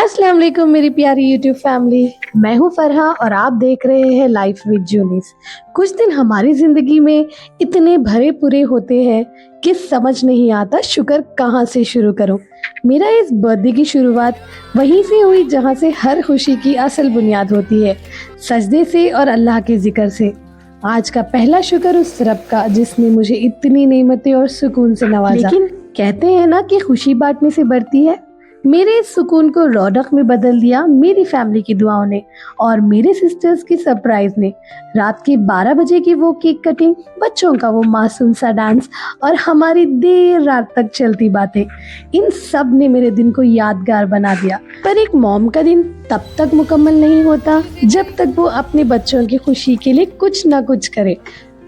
अस्सलाम वालेकुम मेरी प्यारी यूट्यूब फैमिली। मैं हूं फरहा और आप देख रहे हैं लाइफ विद जूनिस। कुछ दिन हमारी ज़िंदगी में इतने भरे पूरे होते हैं कि समझ नहीं आता शुक्र कहाँ से शुरू करूं। मेरा इस बर्थडे की शुरुआत वहीं से हुई जहां से हर खुशी की असल बुनियाद होती है, सजदे से और अल्लाह के जिक्र से। आज का पहला शुक्र उस रब का जिसने मुझे इतनी नेमतें और सुकून से नवाजा। लेकिन कहते हैं ना कि खुशी बांटने से बढ़ती है। मेरे इस सुकून को रौनक में बदल दिया मेरी फैमिली की दुआओं ने और मेरे सिस्टर्स की सरप्राइज ने। रात के 12 बजे की वो केक कटिंग, बच्चों का वो मासूम सा डांस और हमारी देर रात तक चलती बातें, इन सब ने मेरे दिन को यादगार बना दिया। पर एक मॉम का दिन तब तक मुकम्मल नहीं होता जब तक वो अपने बच्चों की खुशी के लिए कुछ ना कुछ करे।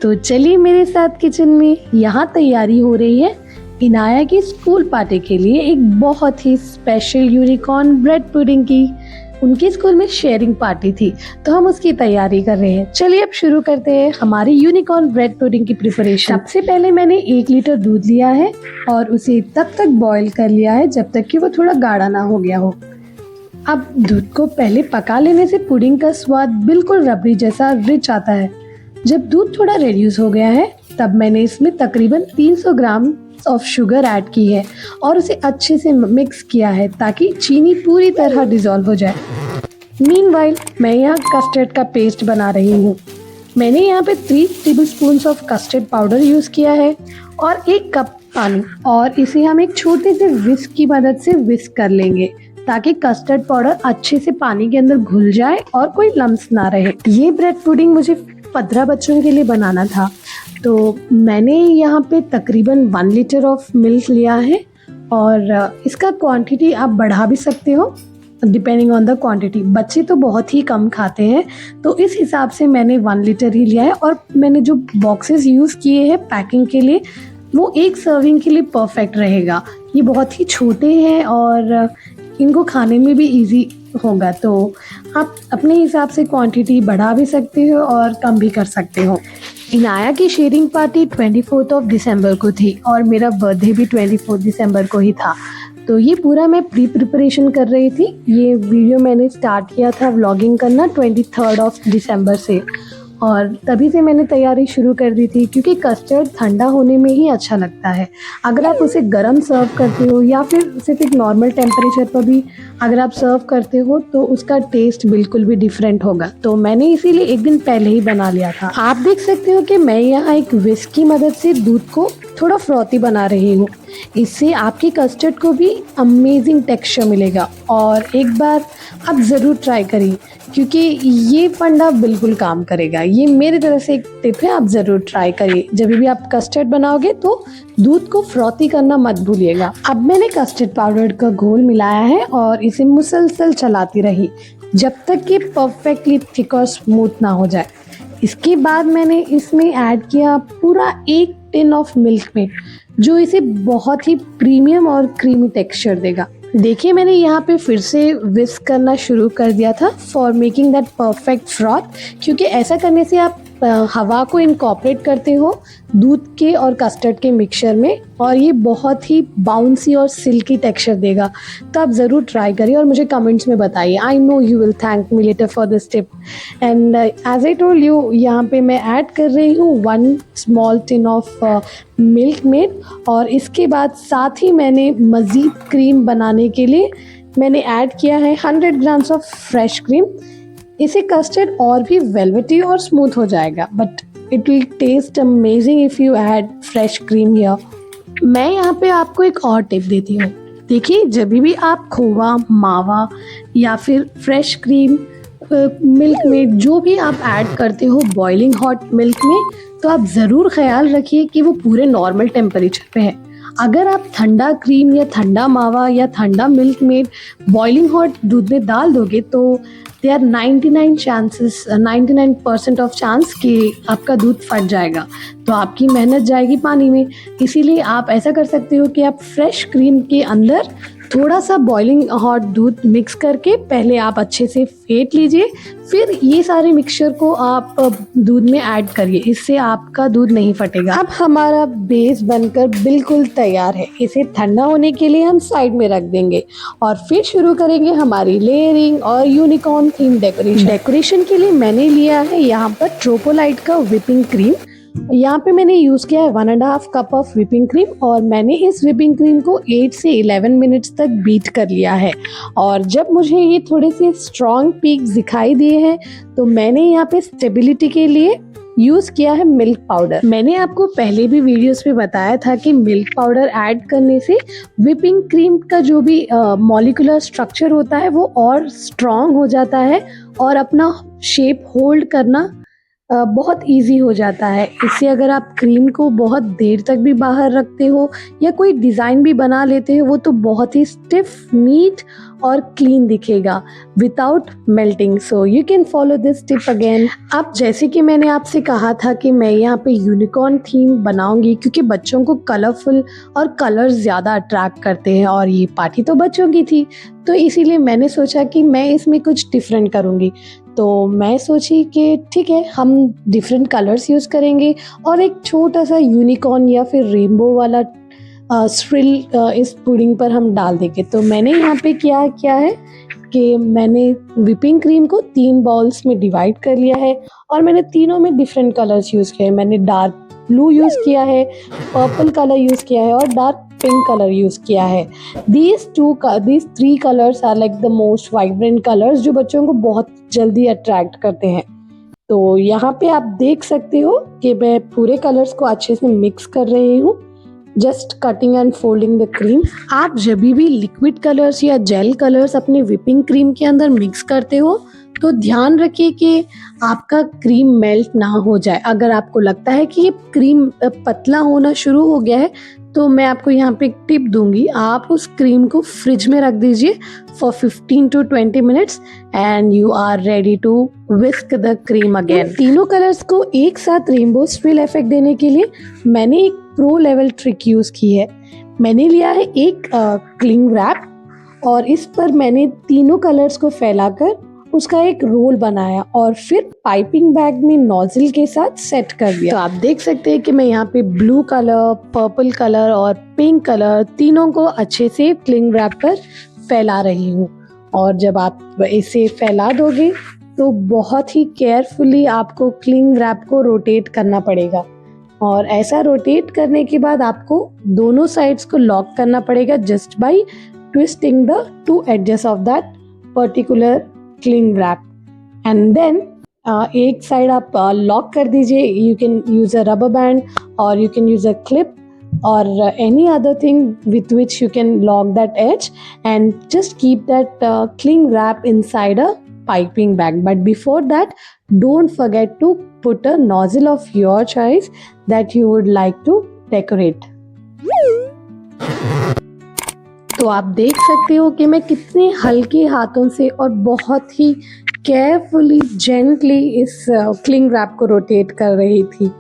तो चलिए मेरे साथ किचन में, यहाँ तैयारी हो रही है इनाया की स्कूल पार्टी के लिए एक बहुत ही स्पेशल यूनिकॉर्न ब्रेड पुडिंग की। उनके स्कूल में शेयरिंग पार्टी थी तो हम उसकी तैयारी कर रहे हैं। चलिए अब शुरू करते हैं हमारी यूनिकॉर्न ब्रेड पुडिंग की प्रिपरेशन। सबसे पहले मैंने 1 लीटर दूध लिया है और उसे तब तक बॉईल कर लिया है जब तक कि वो थोड़ा गाढ़ा ना हो गया हो। अब दूध को पहले पका लेने से पुडिंग का स्वाद बिल्कुल रबड़ी जैसा रिच आता है। जब दूध थोड़ा रिड्यूस हो गया है तब मैंने इसमें तकरीबन 300 ग्राम ऑफ शुगर ऐड की है और उसे अच्छे से मिक्स किया है ताकि चीनी पूरी तरह डिज़ोल्व हो जाए। मीनवाइल मैं यहाँ कस्टर्ड का पेस्ट बना रही हूँ। मैंने यहाँ पे 3 tablespoon of custard powder use किया है और 1 कप पानी, और इसे हम एक छोटे से विस्क की मदद से विस्क कर लेंगे ताकि कस्टर्ड पाउडर अच्छे से पानी के अंदर घुल जाए और कोई लम्स ना रहे। ये ब्रेड पुडिंग मुझे 15 बच्चों के लिए बनाना था तो मैंने यहाँ पे तकरीबन 1 लीटर ऑफ मिल्क लिया है और इसका क्वांटिटी आप बढ़ा भी सकते हो डिपेंडिंग ऑन द क्वांटिटी। बच्चे तो बहुत ही कम खाते हैं तो इस हिसाब से मैंने 1 लीटर ही लिया है। और मैंने जो बॉक्सेस यूज़ किए हैं पैकिंग के लिए वो 1 सर्विंग के लिए परफेक्ट रहेगा। ये बहुत ही छोटे हैं और इनको खाने में भी इजी होगा, तो आप अपने हिसाब से क्वांटिटी बढ़ा भी सकते हो और कम भी कर सकते हो। इनाया की शेयरिंग पार्टी 24 दिसंबर को थी और मेरा बर्थडे भी 24 दिसंबर को ही था, तो ये पूरा मैं प्रिपरेशन कर रही थी। ये वीडियो मैंने स्टार्ट किया था व्लॉगिंग करना 23 दिसंबर से और तभी से मैंने तैयारी शुरू कर दी थी क्योंकि कस्टर्ड ठंडा होने में ही अच्छा लगता है। अगर आप उसे गर्म सर्व करते हो या फिर सिर्फ एक नॉर्मल टेम्परेचर पर भी अगर आप सर्व करते हो तो उसका टेस्ट बिल्कुल भी डिफरेंट होगा। तो मैंने इसीलिए 1 दिन पहले ही बना लिया था। आप देख सकते हो कि मैं यहाँ एक विस्क की मदद से दूध को थोड़ा फ्रॉथी बना रही हूँ। इससे आपकी कस्टर्ड को भी अमेजिंग टेक्सचर मिलेगा और एक बार आप ज़रूर ट्राई करिए क्योंकि ये फंडा बिल्कुल काम करेगा। ये मेरी तरफ से एक टिप है, आप ज़रूर ट्राई करिए। जब भी आप कस्टर्ड बनाओगे तो दूध को फ्रॉथी करना मत भूलिएगा। अब मैंने कस्टर्ड पाउडर का घोल मिलाया है और इसे मुसलसल चलाती रही जब तक कि परफेक्टली थिक और स्मूथ ना हो जाए। इसके बाद मैंने इसमें ऐड किया पूरा 1 टिन ऑफ मिल्क मेड जो इसे बहुत ही प्रीमियम और क्रीमी टेक्सचर देगा। देखिए मैंने यहाँ पे फिर से विस्क करना शुरू कर दिया था for making that perfect froth, क्योंकि ऐसा करने से आप हवा को इनकॉर्पोरेट करते हो दूध के और कस्टर्ड के मिक्सचर में और ये बहुत ही बाउंसी और सिल्की टेक्सचर देगा। तो आप ज़रूर ट्राई करिए और मुझे कमेंट्स में बताइए। I know you will thank me later for this tip. And as I told you, यहाँ पे मैं ऐड कर रही हूँ 1 small tin of Milkmaid और इसके बाद साथ ही मैंने मज़ीद क्रीम बनाने के लिए मैंने ऐड किया है 100 ग्राम्स ऑफ फ्रेश क्रीम। इसे कस्टर्ड और भी वेलवेटी और स्मूथ हो जाएगा, but it will test amazing if you add fresh cream here. मैं यहाँ पे आपको एक और टिप देती हूँ। देखिए जब भी आप खोवा, मावा या फिर फ्रेश क्रीम, मिल्क में जो भी आप ऐड करते हो बॉइलिंग हॉट मिल्क में, तो आप ज़रूर ख्याल रखिए कि वो पूरे नॉर्मल टेम्परेचर पे है। अगर आप ठंडा क्रीम या ठंडा मावा या ठंडा मिल्क में बॉइलिंग हॉट दूध में डाल दोगे तो दे आर 99% ऑफ चांस कि आपका दूध फट जाएगा, तो आपकी मेहनत जाएगी पानी में। इसीलिए आप ऐसा कर सकते हो कि आप फ्रेश क्रीम के अंदर थोड़ा सा बॉइलिंग हॉट दूध मिक्स करके पहले आप अच्छे से फेंट लीजिए, फिर ये सारे मिक्सचर को आप दूध में ऐड करिए, इससे आपका दूध नहीं फटेगा। अब हमारा बेस बनकर बिल्कुल तैयार है। इसे ठंडा होने के लिए हम साइड में रख देंगे और फिर शुरू करेंगे हमारी लेयरिंग और यूनिकॉर्न थीम डेकोरेशन। डेकोरेशन के लिए मैंने लिया है यहाँ पर ट्रोपोलाइट का व्हिपिंग क्रीम। यहाँ पे मैंने यूज़ किया है 1.5 कप ऑफ व्हिपिंग क्रीम और मैंने इस व्हिपिंग क्रीम को 8 से 11 मिनट्स तक बीट कर लिया है। और जब मुझे ये थोड़े से स्ट्रॉन्ग पीक्स दिखाई दिए हैं तो मैंने यहाँ पे स्टेबिलिटी के लिए यूज़ किया है मिल्क पाउडर। मैंने आपको पहले भी वीडियोस में बताया था कि मिल्क पाउडर ऐड करने से व्हिपिंग क्रीम का जो भी मॉलिक्यूलर स्ट्रक्चर होता है वो और स्ट्रॉन्ग हो जाता है और अपना शेप होल्ड करना बहुत इजी हो जाता है। इससे अगर आप क्रीम को बहुत देर तक भी बाहर रखते हो या कोई डिज़ाइन भी बना लेते हो वो तो बहुत ही स्टिफ, नीट और क्लीन दिखेगा without melting. So you can follow this tip again. अब जैसे कि मैंने आपसे कहा था कि मैं यहाँ पे यूनिकॉर्न थीम बनाऊंगी क्योंकि बच्चों को कलरफुल और कलर्स ज़्यादा अट्रैक्ट करते हैं और ये पार्टी तो बच्चों की थी, तो इसीलिए मैंने सोचा कि मैं इसमें कुछ डिफरेंट करूँगी। तो मैं सोची कि ठीक है, हम डिफरेंट कलर्स यूज़ करेंगे और एक छोटा सा यूनिकॉर्न या फिर रेनबो वाला स्प्रिल इस पुडिंग पर हम डाल देंगे। तो मैंने यहाँ पे क्या है कि मैंने व्हिपिंग क्रीम को 3 बाउल्स में डिवाइड कर लिया है और मैंने तीनों में डिफरेंट कलर्स यूज़ किए हैं। मैंने डार्क ब्लू यूज़ किया है, पर्पल कलर यूज़ किया है और डार्क पिंक कलर यूज़ किया है। these 3 colors are like the most vibrant colors जो बच्चों को बहुत जल्दी अट्रैक्ट करते हैं। तो यहाँ पे आप देख सकते हो कि मैं पूरे कलर्स को अच्छे से मिक्स कर रही हूँ, just cutting and folding the cream. आप जब भी लिक्विड कलर्स या जेल कलर्स अपने व्हिपिंग क्रीम के अंदर मिक्स करते हो तो ध्यान रखिए कि आपका क्रीम मेल्ट ना हो जाए। अगर आपको लगता है कि ये क्रीम पतला होना शुरू हो गया है तो मैं आपको यहाँ पे एक टिप दूंगी, आप उस क्रीम को फ्रिज में रख दीजिए for 15 to 20 minutes and you are ready to whisk the cream again. तीनों कलर्स को एक साथ रेनबो स्विल इफेक्ट देने के लिए मैंने एक प्रो लेवल ट्रिक यूज की है। मैंने लिया है एक क्लिंग रैप और इस पर मैंने तीनों कलर्स को फैलाकर उसका एक रोल बनाया और फिर पाइपिंग बैग में नोजल के साथ सेट कर दिया। तो आप देख सकते हैं कि मैं यहाँ पे ब्लू कलर, पर्पल कलर और पिंक कलर तीनों को अच्छे से क्लिंग रैप पर फैला रही हूँ। और जब आप इसे फैला दोगे तो बहुत ही केयरफुली आपको क्लिंग रैप को रोटेट करना पड़ेगा और ऐसा रोटेट करने के बाद आपको दोनों साइड्स को लॉक करना पड़ेगा just by twisting the 2 edges of that particular cling wrap and then एक साइड आप लॉक कर दीजिए। You can use a rubber band और you can use a clip or any other thing with which you can lock that edge and just keep that cling wrap inside a piping bag. But before that, don't forget to put a nozzle of your choice that you would like to decorate. तो आप देख सकते हो कि मैं कितने हल्के हाथों से और बहुत ही केयरफुली जेंटली इस क्लिंग रैप को रोटेट कर रही थी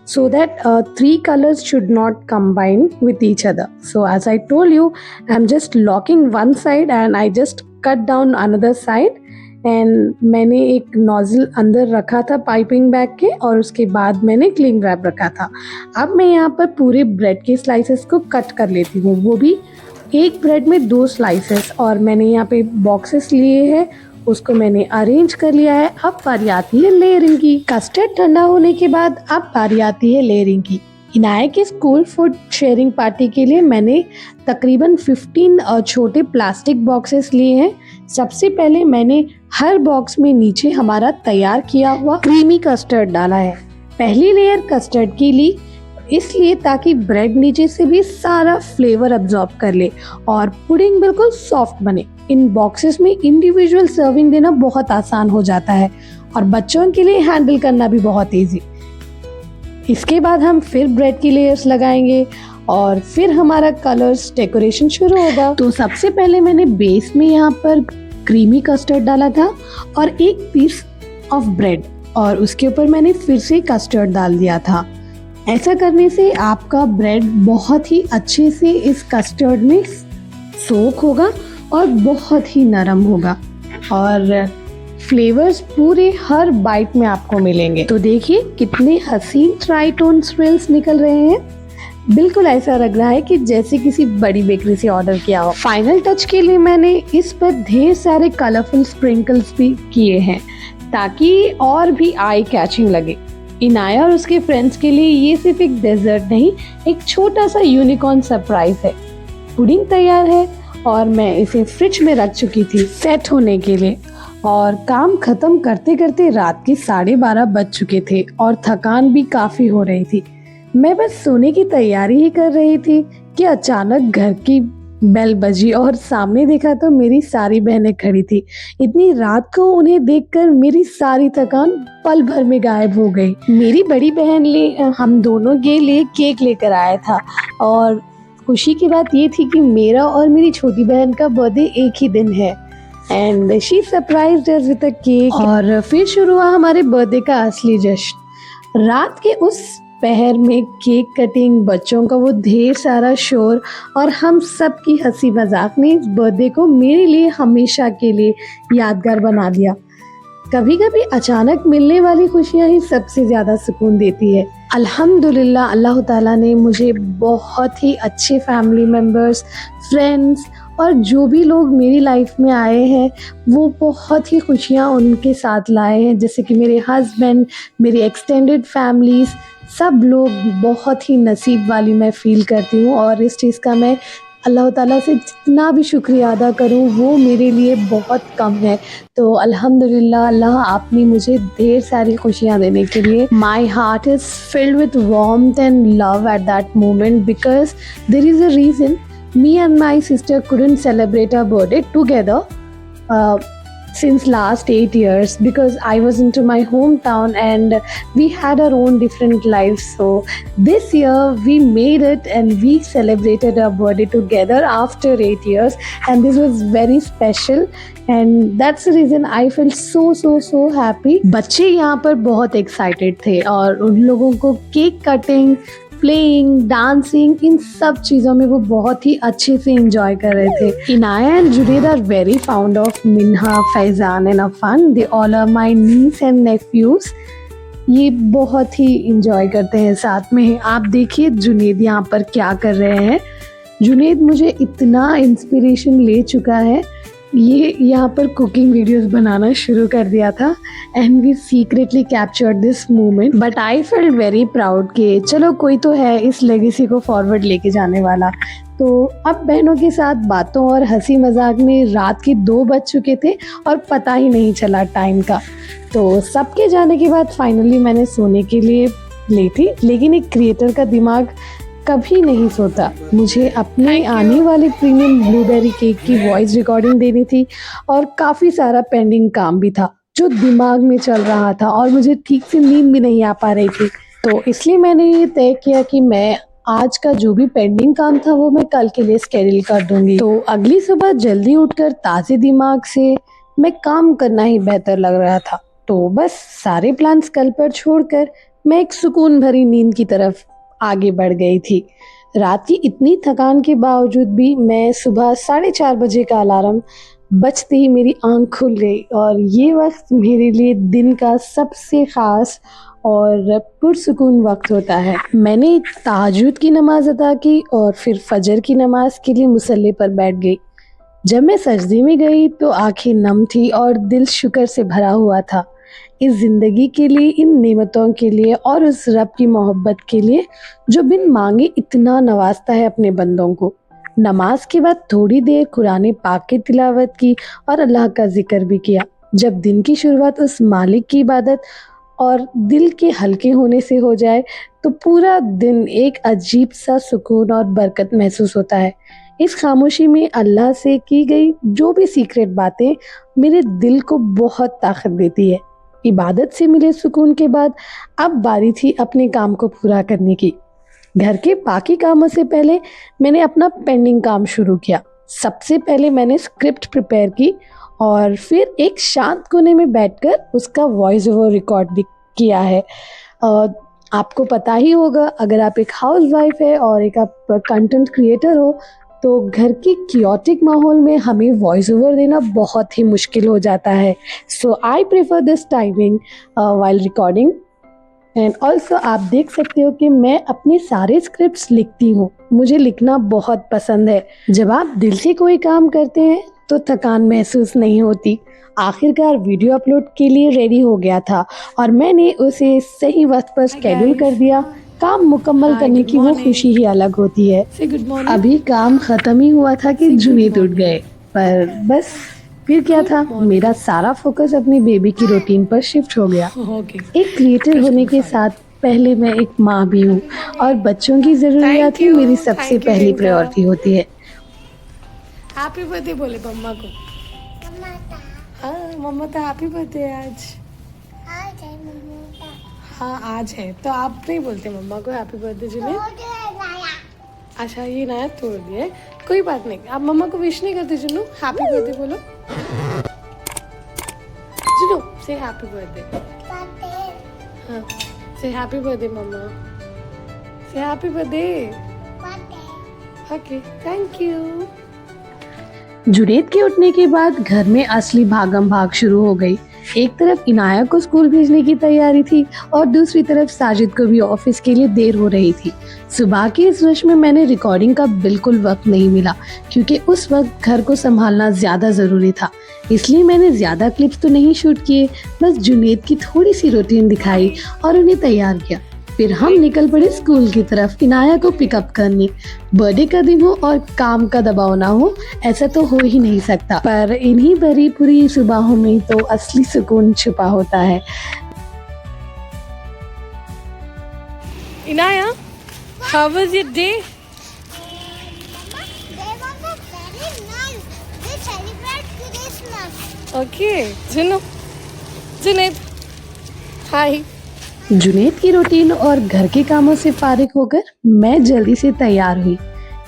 so that 3 colors should not combine with each other. So as I told you, I'm just locking one side and I just cut down another side and मैंने एक nozzle अंदर रखा था piping bag के और उसके बाद मैंने क्लिंग रैप रखा था। अब मैं यहाँ पर पूरे ब्रेड के स्लाइसेस को कट कर लेती हूँ, वो भी एक ब्रेड में 2 स्लाइसेस। और मैंने यहाँ पे बॉक्सेस लिए हैं, उसको मैंने अरेंज कर लिया है। अब बारी आती है लेयरिंग की। कस्टर्ड ठंडा होने के बाद अब बारी आती है लेयरिंग की। इनाया के स्कूल फूड शेयरिंग पार्टी के लिए मैंने तकरीबन 15 छोटे प्लास्टिक बॉक्सेस लिए हैं। सबसे पहले मैंने हर बॉक्स में नीचे हमारा तैयार किया हुआ क्रीमी कस्टर्ड डाला है। पहली लेयर कस्टर्ड की ली इसलिए ताकि ब्रेड नीचे से भी सारा फ्लेवर अब्सॉर्ब कर ले और पुडिंग बिल्कुल सॉफ्ट बने। इन बॉक्सेस में इंडिविजुअल सर्विंग देना बहुत आसान हो जाता है और बच्चों के लिए हैंडल करना भी बहुत इजी। इसके बाद हम फिर ब्रेड की लेयर्स लगाएंगे और फिर हमारा कलर्स डेकोरेशन शुरू होगा। तो सबसे पहले मैंने बेस में यहाँ पर क्रीमी कस्टर्ड डाला था और एक पीस ऑफ ब्रेड और उसके ऊपर मैंने फिर से कस्टर्ड डाल दिया था। ऐसा करने से आपका ब्रेड बहुत ही अच्छे से इस कस्टर्ड में सोख होगा और बहुत ही नरम होगा और फ्लेवर्स पूरे हर बाइट में आपको मिलेंगे। तो देखिए कितने हसीन ट्राइटोन स्प्रिल्स निकल रहे हैं। बिल्कुल ऐसा लग रहा है कि जैसे किसी बड़ी बेकरी से ऑर्डर किया हो। फाइनल टच के लिए मैंने इस पर ढेर सारे कलरफुल स्प्रिंकल्स भी किए हैं ताकि और भी आई कैचिंग लगे। इनाया और उसके फ्रेंड्स के लिए ये सिर्फ एक डेजर्ट नहीं, एक छोटा सा यूनिकॉर्न सरप्राइज है। पुडिंग तैयार है और मैं इसे फ्रिज में रख चुकी थी सेट होने के लिए। और काम खत्म करते करते रात के 12:30 बज चुके थे और थकान भी काफी हो रही थी। मैं बस सोने की तैयारी ही कर रही थी कि अचानक घर की बेल बजी और सामने देखा तो मेरी सारी बहनें खड़ी थी। इतनी रात को उन्हें देखकर मेरी सारी थकान पल भर में गायब हो गई। मेरी बड़ी बहन हम दोनों के लिए केक लेकर आया था और खुशी की बात ये थी कि मेरा और मेरी छोटी बहन का बर्थडे एक ही दिन है and she surprised us with a cake. और फिर शुरू हुआ हमारे बर्थडे का असली जश्न। रात के उस पहर में केक कटिंग, बच्चों का वो ढेर सारा शोर और हम सब की हंसी मजाक ने इस बर्थडे को मेरे लिए हमेशा के लिए यादगार बना दिया। कभी कभी अचानक मिलने वाली खुशियां ही सबसे ज़्यादा सुकून देती है। अल्हम्दुलिल्लाह अल्लाह ताला ने मुझे बहुत ही अच्छे फैमिली मेम्बर्स, फ्रेंड्स और जो भी लोग मेरी लाइफ में आए हैं वो बहुत ही खुशियाँ उनके साथ लाए हैं। जैसे कि मेरे हस्बैंड, मेरी एक्सटेंडेड फैमिलीज़, सब लोग बहुत ही नसीब वाली मैं फ़ील करती हूँ और इस चीज़ का मैं अल्लाह ताला से जितना भी शुक्रिया अदा करूँ वो मेरे लिए बहुत कम है। तो अल्हम्दुलिल्लाह अल्लाह आपने मुझे ढेर सारी खुशियाँ देने के लिए। My heart is filled with warmth and love at that moment because there is a reason me and my sister couldn't celebrate our birthday together since last 8 years because I was into my hometown and we had our own different lives. So this year we made it and we celebrated our birthday together after 8 years and this was very special and that's the reason I felt so happy. बच्चे यहाँ पर बहुत excited थे और उन लोगों को cake cutting, playing, dancing, इन सब चीज़ों में वो बहुत ही अच्छे से इंजॉय कर रहे थे। Inaya and Junaid are very found of Minha, Faizan and Afan. They all are my niece and nephews. ये बहुत ही इंजॉय करते हैं साथ में। आप देखिए जुनैद यहाँ पर क्या कर रहे हैं। जुनैद मुझे इतना इंस्पिरेशन ले चुका है, ये यहाँ पर कुकिंग वीडियोस बनाना शुरू कर दिया था and we secretly captured this moment but I felt very proud कि चलो कोई तो है इस लेगेसी को फॉरवर्ड लेके जाने वाला। तो अब बहनों के साथ बातों और हंसी मजाक में रात के 2 बज चुके थे और पता ही नहीं चला टाइम का। तो सबके जाने के बाद फाइनली मैंने सोने के लिए ली थी, लेकिन एक क्रिएटर का दिमाग कभी नहीं सोता। मुझे अपने आने वाले प्रीमियम ब्लूबेरी केक की वॉइस रिकॉर्डिंग देनी थी और काफ़ी सारा पेंडिंग काम भी था जो दिमाग में चल रहा था और मुझे ठीक से नींद भी नहीं आ पा रही थी। तो इसलिए मैंने ये तय किया कि मैं आज का जो भी पेंडिंग काम था वो मैं कल के लिए स्केड्यूल कर दूंगी। तो अगली सुबह जल्दी उठकर ताज़े दिमाग से मैं काम करना ही बेहतर लग रहा था। तो बस सारे प्लान्स कल पर छोड़कर मैं एक सुकून भरी नींद की तरफ आगे बढ़ गई थी। रात की इतनी थकान के बावजूद भी मैं सुबह 4:30 बजे का अलार्म बजते ही मेरी आंख खुल गई और ये वक्त मेरे लिए दिन का सबसे ख़ास और पुरसुकून वक्त होता है। मैंने तहज्जुद की नमाज अदा की और फिर फजर की नमाज के लिए मुसल्ले पर बैठ गई। जब मैं सजदे में गई तो आंखें नम थी और दिल शुक्र से भरा हुआ था इस ज़िंदगी के लिए, इन नेमतों के लिए और उस रब की मोहब्बत के लिए जो बिन मांगे इतना नवाजता है अपने बंदों को। नमाज के बाद थोड़ी देर कुरान पाक की तिलावत की और अल्लाह का जिक्र भी किया। जब दिन की शुरुआत उस मालिक की इबादत और दिल के हल्के होने से हो जाए तो पूरा दिन एक अजीब सा सुकून और बरकत महसूस होता है। इस खामोशी में अल्लाह से की गई जो भी सीक्रेट बातें मेरे दिल को बहुत ताकत देती है। इबादत से मिले सुकून के बाद अब बारी थी अपने काम को पूरा करने की। घर के बाकी कामों से पहले मैंने अपना पेंडिंग काम शुरू किया। सबसे पहले मैंने स्क्रिप्ट प्रिपेयर की और फिर एक शांत कोने में बैठकर उसका वॉइस ओवर रिकॉर्ड भी किया है। आपको पता ही होगा, अगर आप एक हाउसवाइफ है और एक आप कंटेंट क्रिएटर हो तो घर के क्योटिक माहौल में हमें वॉइस ओवर देना बहुत ही मुश्किल हो जाता है. So I prefer this timing while recording. And also आप देख सकते हो कि मैं अपने सारे स्क्रिप्ट्स लिखती हूँ. मुझे लिखना बहुत पसंद है. जब आप दिल से कोई काम करते हैं तो थकान महसूस नहीं होती. आखिरकार वीडियो अपलोड के लिए रेडी हो गया था और मैंने उसे सही वक्त पर स्केड्यूल कर दिया. काम मुकम्मल करने की वो खुशी ही अलग होती है. अभी काम खत्म ही हुआ था कि जुनैद उठ गए. पर बस फिर क्या था, मेरा सारा फोकस अपनी बेबी की रूटीन पर शिफ्ट हो गया. एक क्रिएटर होने के साथ पहले मैं एक माँ भी हूँ और बच्चों की ज़रूरियात ही मेरी सबसे पहली प्रायोरिटी होती है. हैप्पी बर्थडे बोले मम्मा को. हाँ मम्मा तो हैप्पी बर्थडे आज. हाँ आज है तो आप नहीं बोलते मम्मा को हैप्पी बर्थडे जुनैद. अच्छा ये नया तोड़ दिया. कोई बात नहीं, आप मम्मा को विश नहीं करते जुनू. हैप्पी बर्थडे बोलो. जुनू से हैप्पी बर्थडे. हाँ से हैप्पी बर्थडे मम्मा. से happy birthday. Okay thank you. Junaid के उठने के बाद घर में असली भागम भाग शुरू हो गई. एक तरफ इनाया को स्कूल भेजने की तैयारी थी और दूसरी तरफ साजिद को भी ऑफिस के लिए देर हो रही थी. सुबह के इस रश में मैंने रिकॉर्डिंग का बिल्कुल वक्त नहीं मिला क्योंकि उस वक्त घर को संभालना ज़्यादा ज़रूरी था. इसलिए मैंने ज़्यादा क्लिप्स तो नहीं शूट किए, बस जुनैद की थोड़ी सी रूटीन दिखाई और उन्हें तैयार किया. फिर हम निकल पड़े स्कूल की तरफ इनाया को पिकअप करने. बर्थडे का दिन हो और काम का दबाव ना हो, ऐसा तो हो ही नहीं सकता. पर इन्हीं भरी पूरी सुबहों में तो असली सुकून छुपा होता है. Inaya, how was your day? Okay, Junaid, हाय. जुनैद की रूटीन और घर के कामों से फारिग होकर मैं जल्दी से तैयार हुई.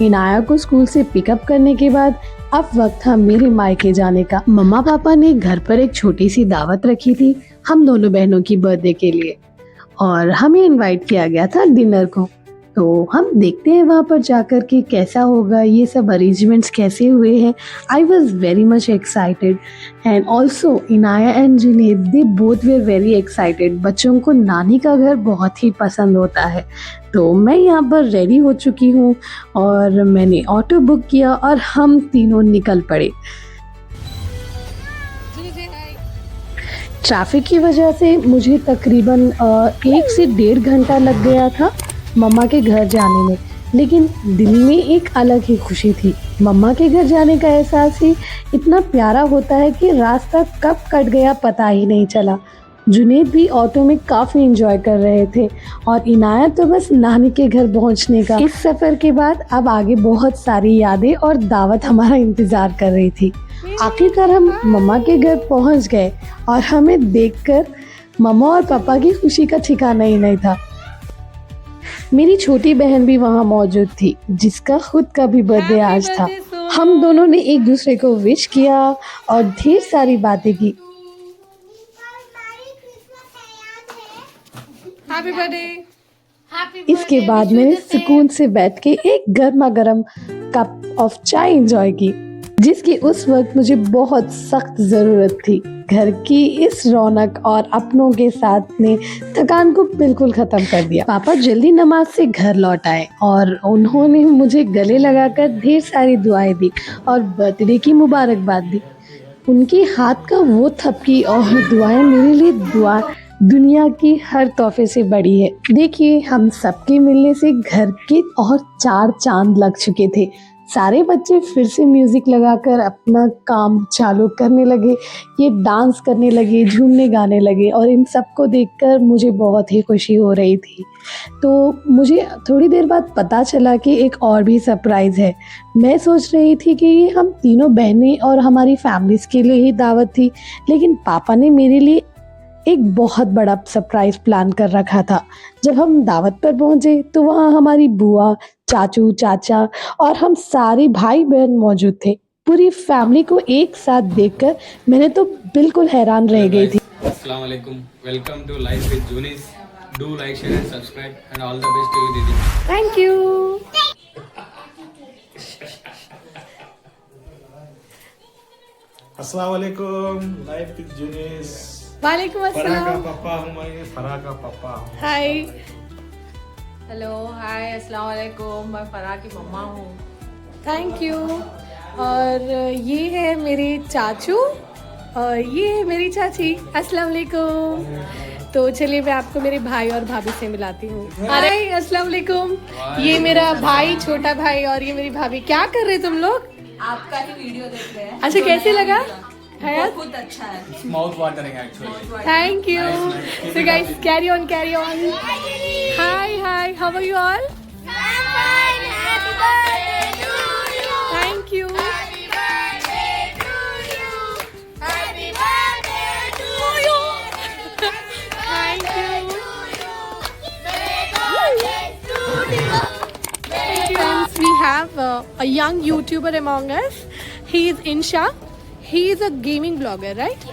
इनाया को स्कूल से पिकअप करने के बाद अब वक्त था मेरे मायके जाने का. मम्मा पापा ने घर पर एक छोटी सी दावत रखी थी हम दोनों बहनों की बर्थडे के लिए और हमें इनवाइट किया गया था डिनर को. तो हम देखते हैं वहाँ पर जाकर के कैसा होगा, ये सब अरेंजमेंट्स कैसे हुए हैं. I was very much excited and also Inaya and Junaid they both were very excited. बच्चों को नानी का घर बहुत ही पसंद होता है. तो मैं यहाँ पर रेडी हो चुकी हूँ और मैंने ऑटो बुक किया और हम तीनों निकल पड़े. ट्रैफिक की वजह से मुझे तकरीबन 1 से 1.5 घंटा लग गया था मम्मा के घर जाने में. लेकिन दिल में एक अलग ही खुशी थी. मम्मा के घर जाने का एहसास ही इतना प्यारा होता है कि रास्ता कब कट गया पता ही नहीं चला. जुनैद भी ऑटो में काफ़ी एंजॉय कर रहे थे और इनाया तो बस नानी के घर पहुंचने का. इस सफ़र के बाद अब आगे बहुत सारी यादें और दावत हमारा इंतज़ार कर रही थी. आखिरकार हम मम्मा के घर पहुंच गए और हमें देखकर मम्मा और पापा की खुशी का ठिकाना ही नहीं था. मेरी छोटी बहन भी वहाँ मौजूद थी जिसका खुद का भी बर्थडे आज था. हम दोनों ने एक दूसरे को विश किया और ढेर सारी बातें की. Happy birthday. इसके बाद मैंने सुकून से बैठ के एक गर्मा गर्म कप ऑफ चाय एंजॉय की जिसकी उस वक्त मुझे बहुत सख्त ज़रूरत थी. घर की इस रौनक और अपनों के साथ ने थकान को बिल्कुल ख़त्म कर दिया. पापा जल्दी नमाज से घर लौट आए और उन्होंने मुझे गले लगाकर ढेर सारी दुआएं दी और बर्थडे की मुबारकबाद दी. उनके हाथ का वो थपकी और दुआएं मेरे लिए दुनिया की हर तोहफे से बड़ी है. देखिए हम सबके मिलने से घर के और 4 चांद लग चुके थे. सारे बच्चे फिर से म्यूज़िक लगाकर अपना काम चालू करने लगे. ये डांस करने लगे, झूमने गाने लगे और इन सबको देखकर मुझे बहुत ही खुशी हो रही थी. तो मुझे थोड़ी देर बाद पता चला कि एक और भी सरप्राइज़ है. मैं सोच रही थी कि ये हम तीनों बहनें और हमारी फैमिलीज़ के लिए ही दावत थी, लेकिन पापा ने मेरे लिए एक बहुत बड़ा सरप्राइज़ प्लान कर रखा था. जब हम दावत पर पहुंचे तो वहाँ हमारी बुआ, चाचू, चाचा और हम सारे भाई बहन मौजूद थे. पूरी फैमिली को एक साथ देखकर मैंने तो बिल्कुल हैरान रह गई थी. अस्सलाम वालेकुम, welcome to life with Junis. Do like, share and subscribe and all the best to you दीदी. Thank you. अस्सलाम वालेकुम, लाइफ विद जूनिस। वालेकुम फराह का अस्सलाम। पापा हूँ मैं, फराह का पापा हूँ। हाय। हेलो हाय अस्सलाम वालेकुम, मैं फराह की मम्मा हूँ। Thank you. और ये है मेरे चाचू और ये है मेरी चाची। अस्सलाम वालेकुम। तो चलिए मैं आपको मेरे भाई और भाभी से मिलाती हूँ। अरे अस्सलाम वालेकुम। ये मेरा भाई, छोटा भाई, और ये मेरी भाभी। क्या कर रहे तुम लोग? आपका ही वीडियो देख रहे हैं। अच्छा, जो कैसे नया लगा? वीडियो है, है? बहुत अच्छा है। Mouth watering actually. Thank you. So guys, carry on, carry on. Hi, hi. How are you all? Thank you. Thank you. Friends, we have a young YouTuber among us. He is Insha. He is a gaming blogger, right?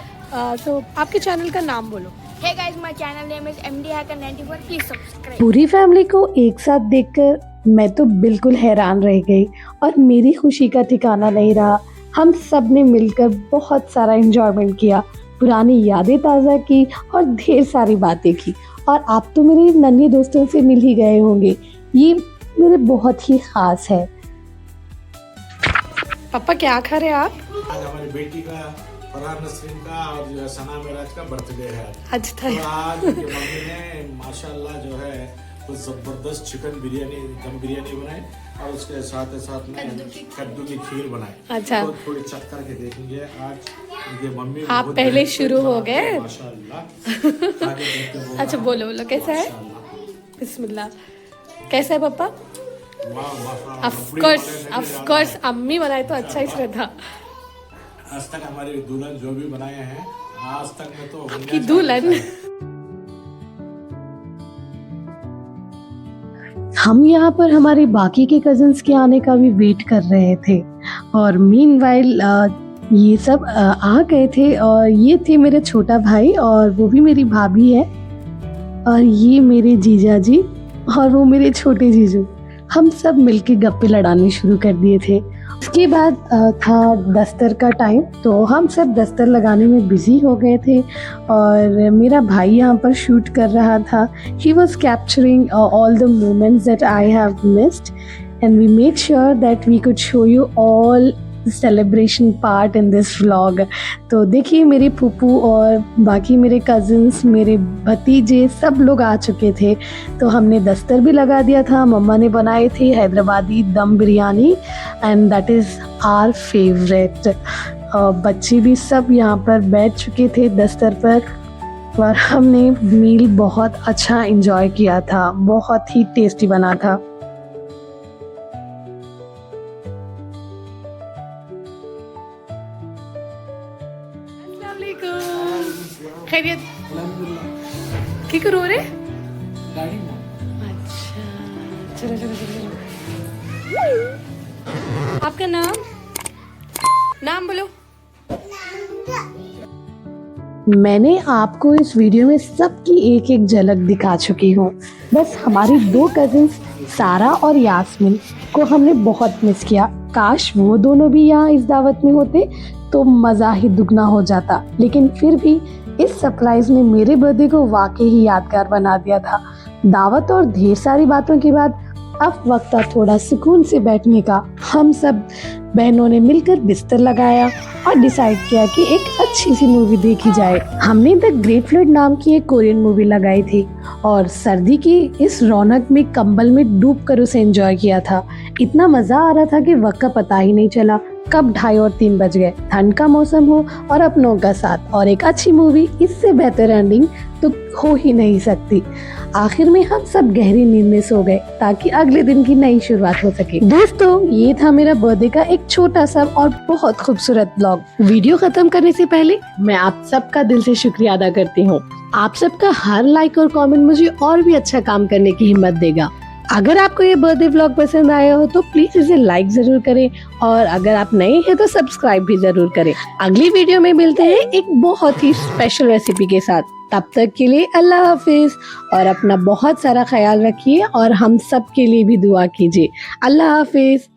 So, आपके channel का नाम बोलो. Hey guys, my channel name is MD Hacker 94. Please subscribe. पूरी family को एक साथ देखकर मैं तो बिल्कुल हैरान रह गई और मेरी खुशी का ठिकाना नहीं रहा। हम सब ने मिलकर बहुत सारा एंजॉयमेंट किया, पुरानी यादें ताज़ा की और ढेर सारी बातें की। और आप तो मेरे नन्हे दोस्तों से मिल ही गए होंगे, ये मेरे बहुत ही ख़ास है। पापा क्या खा रहे हैं आप? आज हमारी बेटी का, फराह नसरीन का और जो है सना मेराज का बर्थडे है। अच्छा तो आज उनकी मम्मी ने माशाल्लाह जो है कुछ जबरदस्त चिकन बिरयानी, दम बिरयानी बनाई और उसके साथ में कद्दू की खीर बनाई। अच्छा। तो थोड़ी चख करके देखेंगे आज उनकी मम्मी। आप बहुत पहले मेहनत शुरू हो से गए। माशाल्लाह। आगे देखते हैं, अच्छा बोलो बोलो, कैसा है? माशाल्लाह। बिस्मिल्लाह। कैसा है पापा? वाह, माशाल्लाह। ऑफ कोर्स अम्मी बनाए तो अच्छा ही रहता। आज तक हमारी दुल्हन जो भी बनाए हैं, आज तक में तो आपकी दुल्हन। हम यहाँ पर हमारे बाकी के कजिन्स के आने का भी वेट कर रहे थे और मीनवाइल ये सब आ गए थे। और ये थे मेरे छोटा भाई और वो भी मेरी भाभी है, और ये मेरे जीजा जी और वो मेरे छोटे जीजू। हम सब मिलके गप्पे लड़ाने शुरू कर दिए थे। उसके बाद था दस्तर का टाइम, तो हम सब दस्तर लगाने में बिजी हो गए थे और मेरा भाई यहाँ पर शूट कर रहा था। He was capturing all the moments that I have missed and we made sure that we could show you all celebration part in this vlog. तो देखिए मेरे फूफू और बाकी मेरे कज़िन्स, मेरे भतीजे सब लोग आ चुके थे। तो हमने दस्तर भी लगा दिया था। मम्मा ने बनाई थी Hyderabadi dum biryani and that is our favourite. बच्चे भी सब यहाँ पर बैठ चुके थे दस्तर पर और हमने मील बहुत अच्छा एंजॉय किया था, बहुत ही टेस्टी बना था। खैरियत? की करो रे? अच्छा, चलो चलो चलो। आपका नाम बोलो। मैंने आपको इस वीडियो में सबकी एक एक झलक दिखा चुकी हूँ। बस हमारी दो कजिन्स सारा और यास्मीन को हमने बहुत मिस किया। काश वो दोनों भी यहाँ इस दावत में होते तो मज़ा ही दुगना हो जाता। लेकिन फिर भी इस सरप्राइज ने मेरे बर्थडे को वाकई ही यादगार बना दिया था। दावत और ढेर सारी बातों के बाद अब वक्त था थोड़ा सुकून से बैठने का। हम सब बहनों ने मिलकर बिस्तर लगाया और डिसाइड किया कि एक अच्छी सी मूवी देखी जाए। हमने द ग्रेट फ्लड नाम की एक कोरियन मूवी लगाई थी और सर्दी की इस रौनक में कंबल में डूब कर उसे एंजॉय किया था। इतना मज़ा आ रहा था कि वक्त का पता ही नहीं चला कब 2:30 और 3 बज गए। ठंड का मौसम हो और अपनों का साथ और एक अच्छी मूवी, इससे बेहतर एंडिंग तो हो ही नहीं सकती। आखिर में हम सब गहरी नींद में सो गए ताकि अगले दिन की नई शुरुआत हो सके। दोस्तों, ये था मेरा बर्थडे का एक छोटा सा और बहुत खूबसूरत ब्लॉग। वीडियो खत्म करने से पहले मैं आप सबका दिल से शुक्रिया अदा करती हूँ। आप सबका हर लाइक और कमेंट मुझे और भी अच्छा काम करने की हिम्मत देगा। अगर आपको ये बर्थडे व्लॉग पसंद आया हो तो प्लीज इसे लाइक जरूर करें और अगर आप नए हैं तो सब्सक्राइब भी जरूर करें। अगली वीडियो में मिलते हैं एक बहुत ही स्पेशल रेसिपी के साथ। तब तक के लिए अल्लाह हाफिज और अपना बहुत सारा ख्याल रखिए और हम सब के लिए भी दुआ कीजिए। अल्लाह हाफिज।